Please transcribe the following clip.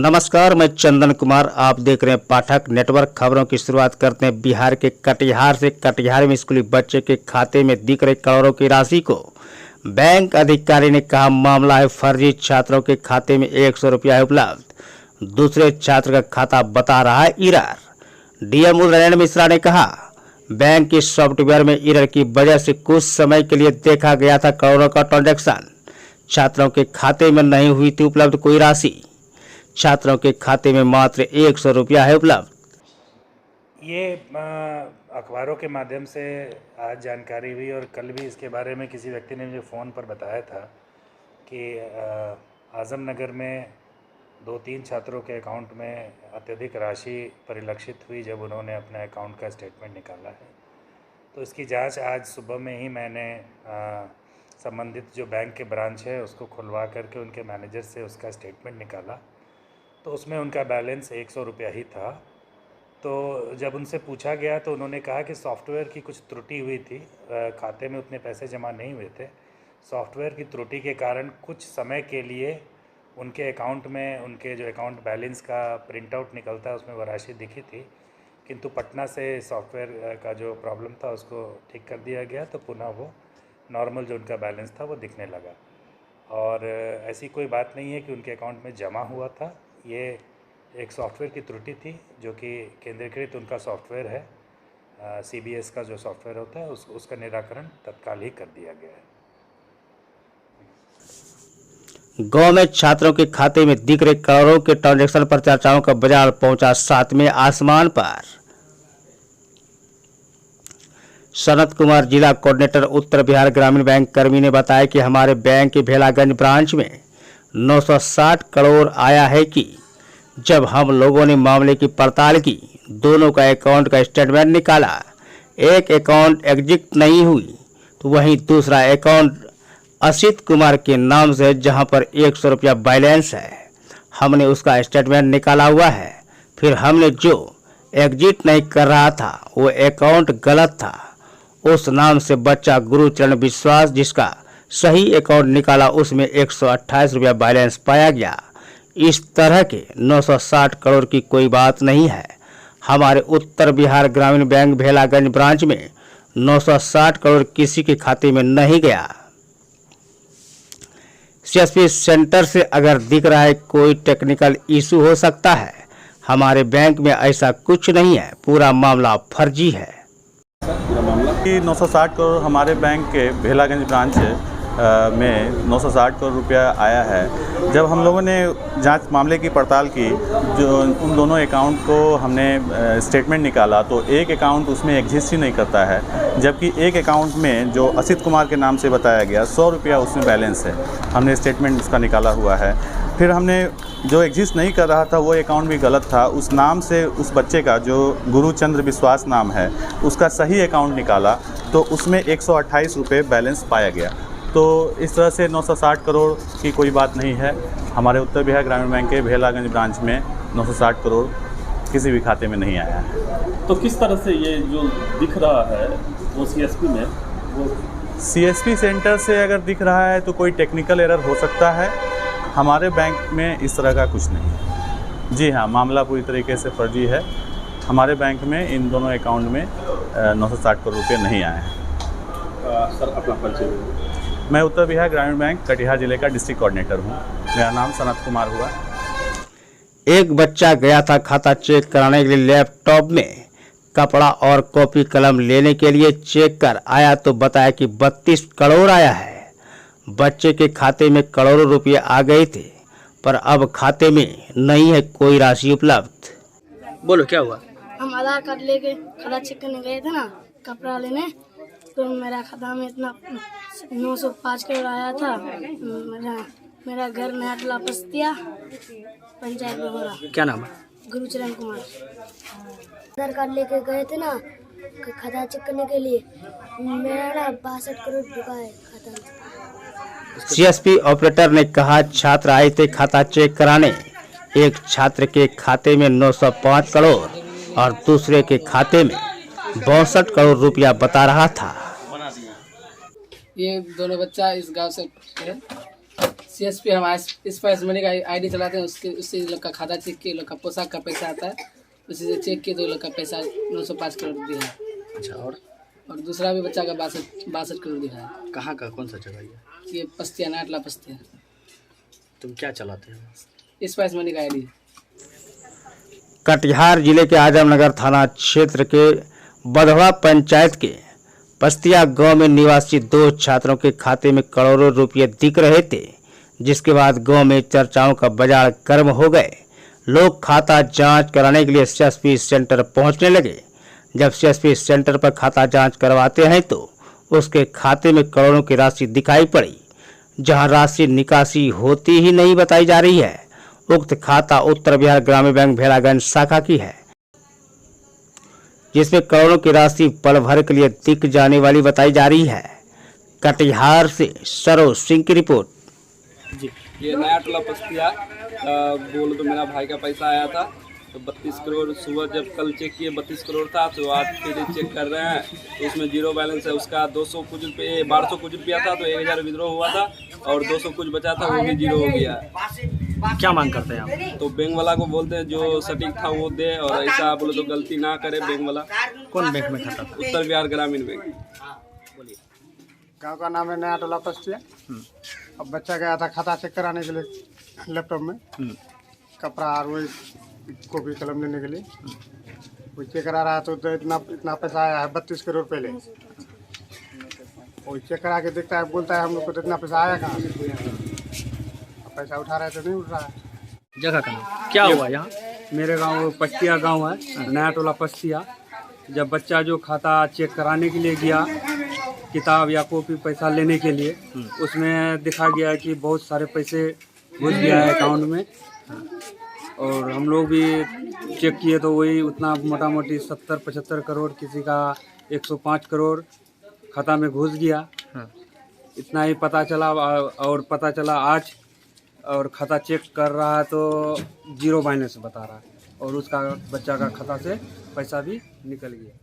नमस्कार, मैं चंदन कुमार। आप देख रहे हैं पाठक नेटवर्क। खबरों की शुरुआत करते हैं बिहार के कटिहार से। कटिहार में स्कूली बच्चे के खाते में दिख रहे करोड़ों की राशि को बैंक अधिकारी ने कहा मामला है फर्जी। छात्रों के खाते में 100 रुपया है उपलब्ध, दूसरे छात्र का खाता बता रहा है एरर। डीएम उदयन मिश्रा ने कहा बैंक के सॉफ्टवेयर में एरर की वजह से कुछ समय के लिए देखा गया था करोड़ों का ट्रांजैक्शन। छात्रों के खाते में नहीं हुई थी उपलब्ध कोई राशि। छात्रों के खाते में मात्र 100 रुपया है उपलब्ध। ये अखबारों के माध्यम से आज जानकारी हुई और कल भी इसके बारे में किसी व्यक्ति ने मुझे फ़ोन पर बताया था कि आज़म नगर में 2-3 छात्रों के अकाउंट में अत्यधिक राशि परिलक्षित हुई जब उन्होंने अपने अकाउंट का स्टेटमेंट निकाला है। तो इसकी जांच आज सुबह में ही मैंने संबंधित जो बैंक के ब्रांच है उसको खुलवा करके उनके मैनेजर से उसका स्टेटमेंट निकाला, तो उसमें उनका बैलेंस 100 रुपया ही था। तो जब उनसे पूछा गया तो उन्होंने कहा कि सॉफ्टवेयर की कुछ त्रुटि हुई थी, खाते में उतने पैसे जमा नहीं हुए थे। सॉफ्टवेयर की त्रुटि के कारण कुछ समय के लिए उनके अकाउंट में उनके जो अकाउंट बैलेंस का प्रिंट आउट निकलता है उसमें वो राशि दिखी थी, किंतु पटना से सॉफ्टवेयर का जो प्रॉब्लम था उसको ठीक कर दिया गया, तो पुनः वो नॉर्मल जो उनका बैलेंस था वो दिखने लगा। और ऐसी कोई बात नहीं है कि उनके अकाउंट में जमा हुआ था। ये एक सॉफ्टवेयर की त्रुटि थी जो कि केंद्रीकृत उनका सॉफ्टवेयर है, CBS का जो सॉफ्टवेयर होता है उसका निराकरण तत्काल ही कर दिया गया है। गांव में छात्रों के खाते में दिख रहे करोड़ों के ट्रांजैक्शन पर चर्चाओं का बाजार पहुंचा 7वें आसमान पर। सनत कुमार, जिला कोऑर्डिनेटर उत्तर बिहार ग्रामीण बैंक कर्मी ने बताया कि हमारे बैंक के भेलागंज ब्रांच में 960 करोड़ आया है कि जब हम लोगों ने मामले की पड़ताल की, दोनों का अकाउंट का स्टेटमेंट निकाला, एक अकाउंट एग्जिट नहीं हुई तो वहीं दूसरा अकाउंट असित कुमार के नाम से जहां पर 100 रुपया बैलेंस है, हमने उसका स्टेटमेंट निकाला हुआ है। फिर हमने जो एग्जिट नहीं कर रहा था वो अकाउंट गलत था, उस नाम से बच्चा गुरुचरण विश्वास जिसका सही अकाउंट निकाला उसमें 128 रुपया बैलेंस पाया गया। इस तरह के 960 करोड़ की कोई बात नहीं है। हमारे उत्तर बिहार ग्रामीण बैंक भेलागंज ब्रांच में 960 करोड़ किसी के खाते में नहीं गया। CSP सेंटर से अगर दिख रहा है कोई टेक्निकल इशू हो सकता है, हमारे बैंक में ऐसा कुछ नहीं है, पूरा मामला फर्जी है। 960 करोड़ हमारे बैंक के भेलागंज ब्रांच में 960 करोड़ रुपया आया है। जब हम लोगों ने जांच मामले की पड़ताल की, जो उन दोनों अकाउंट को हमने स्टेटमेंट निकाला तो एक अकाउंट उसमें एग्जिस्ट ही नहीं करता है, जबकि एक अकाउंट में जो असित कुमार के नाम से बताया गया 100 रुपया उसमें बैलेंस है। हमने स्टेटमेंट उसका निकाला हुआ है। फिर हमने जो एग्जिस्ट नहीं कर रहा था वो अकाउंट भी गलत था, उस नाम से उस बच्चे का जो गुरुचंद्र विश्वास नाम है उसका सही अकाउंट निकाला तो उसमें 128 रुपये बैलेंस पाया गया। तो इस तरह से 960 करोड़ की कोई बात नहीं है। हमारे उत्तर बिहार ग्रामीण बैंक के भेलागंज ब्रांच में 960 करोड़ किसी भी खाते में नहीं आया है। तो किस तरह से ये जो दिख रहा है वो CSP में, वो CSP सेंटर से अगर दिख रहा है तो कोई टेक्निकल एरर हो सकता है। हमारे बैंक में इस तरह का कुछ नहीं है। जी हाँ, मामला पूरी तरीके से फर्जी है। हमारे बैंक में इन दोनों अकाउंट में 960 करोड़ रुपये नहीं आए हैं। सर अपना परिचय। मैं उत्तर बिहार ग्रामीण बैंक कटिहार जिले का डिस्ट्रिक्ट कोऑर्डिनेटर हूँ। मेरा नाम सनत कुमार हुआ। एक बच्चा गया था खाता चेक कराने के लिए लैपटॉप में कपड़ा और कॉपी कलम लेने के लिए चेक कर आया तो बताया कि 32 करोड़ आया है। बच्चे के खाते में करोड़ों रुपए आ गए थे, पर अब खाते में नहीं है कोई राशि उपलब्ध। बोलो क्या हुआ? हम आधार कार्ड लेके खाता चेक करने गए थे ना, कपड़ा लेने, तो मेरा खाता में इतना 905 करोड़ आया था। मेरा घर नया टोला बस्तिया पंचायत में हो रहा। क्या नाम है? गुरुचरण कुमार। आधार कार्ड लेके गए थे ना खाता चेक करने के लिए, मेरा 62 करोड़ रुपया है खाता में। CSP ऑपरेटर ने कहा छात्र आए थे खाता चेक कराने, एक छात्र के खाते में 905 करोड़ और दूसरे के खाते में 62 करोड़ रुपया बता रहा था। ये दोनों बच्चा इस गांव से है, CSP हम स्पाइस मनी का आईडी चलाते हैं, उससे लोग का खाता चेक किए, लोग का पोशाक का पैसा आता है, उसी से चेक किए तो लोग का पैसा 905 करोड़ दिया है। अच्छा, और दूसरा भी बच्चा का 62 करोड़ दिया है। कहाँ का कौन सा जगह ये पस्तिया नाटला पस्तिया। तुम क्या चलाते हो? स्पाइस मनी का आईडी। कटिहार जिले के आजमनगर थाना क्षेत्र के बधवा पंचायत के पस्तिया गांव में निवासी 2 छात्रों के खाते में करोड़ों रुपए दिख रहे थे, जिसके बाद गांव में चर्चाओं का बाजार गर्म हो गए। लोग खाता जांच कराने के लिए CSP सेंटर पहुंचने लगे। जब CSP सेंटर पर खाता जांच करवाते हैं तो उसके खाते में करोड़ों की राशि दिखाई पड़ी, जहां राशि निकासी होती ही नहीं बताई जा रही है। उक्त खाता उत्तर बिहार ग्रामीण बैंक भेलागंज शाखा की है, जिसमें करोड़ों की राशि पल भर के लिए दिख जाने वाली बताई जा रही है। कटिहार से सरोज सिंह की रिपोर्ट। जी, ये नया टोला पस्तिया बोल तो मेरा भाई का पैसा आया था, तो 32 करोड़ सुबह जब कल चेक किए 32 करोड़ था, तो आज फिर चेक कर रहे हैं तो उसमें जीरो बैलेंस है। उसका 200 कुछ रुपये 1200 कुछ रुपया था, तो 1000 विड्रॉ हुआ था और 200 कुछ बचा था, वो भी जीरो हो गया है। क्या मांग करते हैं आप? तो बैंक वाला को बोलते हैं जो सटीक था वो दे, और ऐसा बोले तो गलती ना करे बैंक वाला। कौन बैंक में खाता था? उत्तर बिहार ग्रामीण बैंक। गांव का नाम है नया टोला पस्तिया। अब बच्चा गया था खाता चेक कराने के लिए लैपटॉप में, कपड़ा और वही कॉपी कलम लेने के लिए वो चेक करा रहा है, तो इतना पैसा आया है 32 करोड़ पहले। वो चेक करा के देखता है, बोलता है हम लोग को तो इतना पैसा आया कहाँ से? पैसा उठा रहे तो नहीं उठ रहा है। जगह का नाम क्या हुआ यहाँ? मेरे गांव पस्तिया गांव है, नया टोला पस्तिया। जब बच्चा जो खाता चेक कराने के लिए गया, किताब या कॉपी पैसा लेने के लिए, उसमें दिखा गया कि बहुत सारे पैसे घुस गया है अकाउंट में। और हम लोग भी चेक किए तो वही उतना मोटा मोटी 70-75 करोड़, किसी का 105 करोड़ खाता में घुस गया। इतना ही पता चला, और पता चला आज, और खाता चेक कर रहा है तो जीरो बैलेंस बता रहा है, और उसका बच्चा का खाता से पैसा भी निकल गया।